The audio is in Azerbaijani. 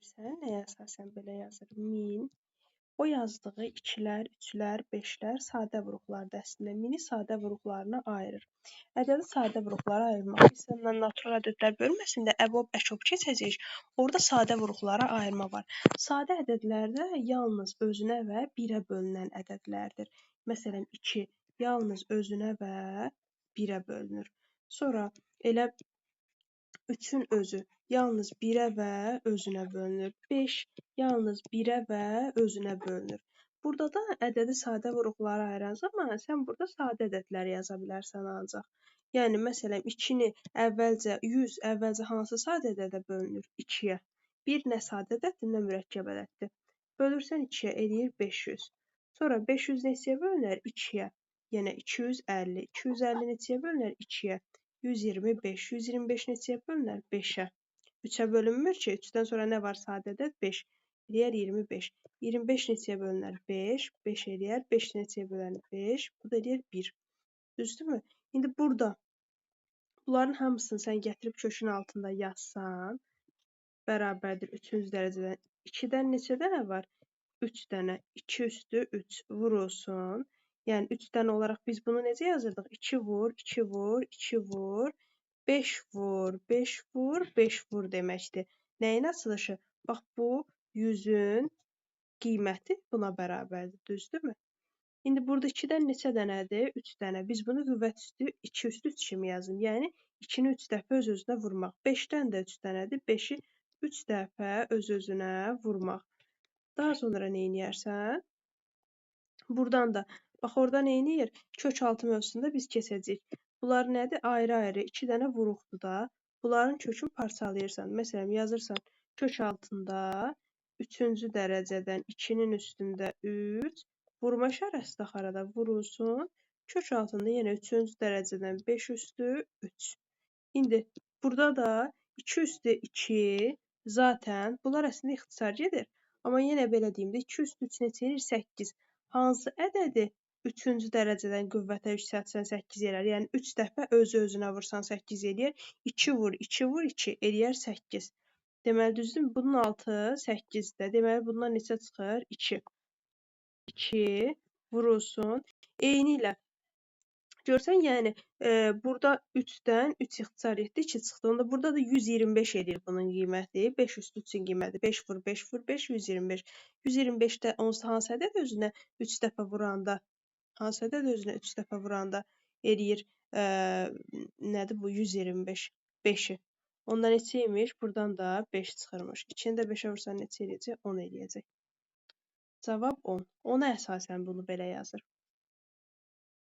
bilirsən, nəyə əsasən belə yazır? 1000. O yazdığı 2-lər, 3-lər, 5-lər sadə vuruqlar dəstində 1000-i sadə vuruqlarına ayırır. Ədədi sadə vuruqlara ayırmaq istənilən natural ədədlər bölməsində əbob əşob keçəcək. Orada sadə vuruqlara ayırma var. Sadə ədədlərdə yalnız özünə və 1-ə bölünən ədədlərdir. Məsələn, 2 yalnız özünə və 1-ə bölünür. Sonra elə 3-ün özü yalnız 1-ə və özünə bölünür. 5 yalnız 1-ə və özünə bölünür. Burada da ədədi sadə vuruqlara ayıran zaman sən burada sadə ədədləri yaza bilərsən ancaq. Yəni, məsələn, 2-ni əvvəlcə 100 əvvəlcə hansı sadə ədədə bölünür? 2-yə. 1 nə sadə ədəddir, nə mürəkkəb ədəddir. Bölürsən 2-yə, eləyir 500. Sonra 500 neçəyə bölünər? 2-yə. Yəni 250. 250 neçəyə bölünər? 2-yə. 125. 125 neçəyə bölünər? 5-ə. 3-ə bölünmür ki, 3-dən sonra nə var sadə ədəd? 5. Eləyər 25. 25 neçəyə bölünər? 5. 5 eləyər. 5 neçəyə bölünər? 5. Bu da eləyər 1. Düzdürmü? İndi burada bunların hamısını sən gətirib kökün altında yazsan, bərabərdir 3-cü dərəcədən 2-dən neçə dənə var? 3 dənə. 2 üstü 3 vurulsun. Yəni 3 dənə olaraq biz bunu necə yazırdıq? 2 vur, 2 vur, 2 vur, 5 vur, 5 vur, 5 vur deməkdir. Nəyin açılışı? Bax, bu 100-ün qiyməti buna bərabərdir, düzdürmü? İndi burada 2-dən neçə dənədir? 3 dənə. Biz bunu qüvvət üstü 2 üstü 3 kimi yazın. Yəni 2-ni 3 dəfə öz-özünə vurmaq. 5-dən də 3 dənədir. 5-i 3 dəfə öz-özünə vurmaq. Daha sonra nə edərsən? Buradan da, bax orada nə edir? Kök altı mövzusunda biz keçəcəyik. Bunlar nədir? Ayrı-ayrı 2 dənə vuruqdur da. Bunların kökünü parçalayırsan. Məsələn, yazırsan kök altında 3-cü dərəcədən 2-nin üstündə 3. Vurma işarəsi də arada vurulsun. Kök altında yenə 3-cü dərəcədən 5 üstü 3. İndi burada da 2 üstü 2 zaten bunlar əslində ixtisar gedir. Amma yenə belə deyim də 2 üstü 3 neçə edir? 8. Hansı ədədi 3-cü dərəcədən qüvvətə yüksəltsən 8 elər? Yəni 3 dəfə öz-özünə vursan 8 eləyər. 2 vur, 2 vur, 2 eləyər 8. Deməli, düzdürmü? Bunun altı 8-də. Deməli, bundan neçə çıxır? 2. 2 vurulsun. Eyni ilə. Görsən, yəni burada 3-dən 3 ixtisar etdi, 2 çıxdı. Onda burada da 125 edir bunun qiyməti. 5 üstü 3-ün qiyməti. 5 vur, 5 vur, 5, 125. 125-də onsuz hansı ədəd özünə 3 dəfə vuranda, hansı ədəd özünə 3 dəfə vuranda eləyir, nədir bu? 125. 5-i. Onda neçə imiş? Buradan da 5 çıxırmış. 2-ni də 5-ə vursan neçə eləyəcək? 10 eləyəcək. Cavab 10. Ona əsasən bunu belə yazır.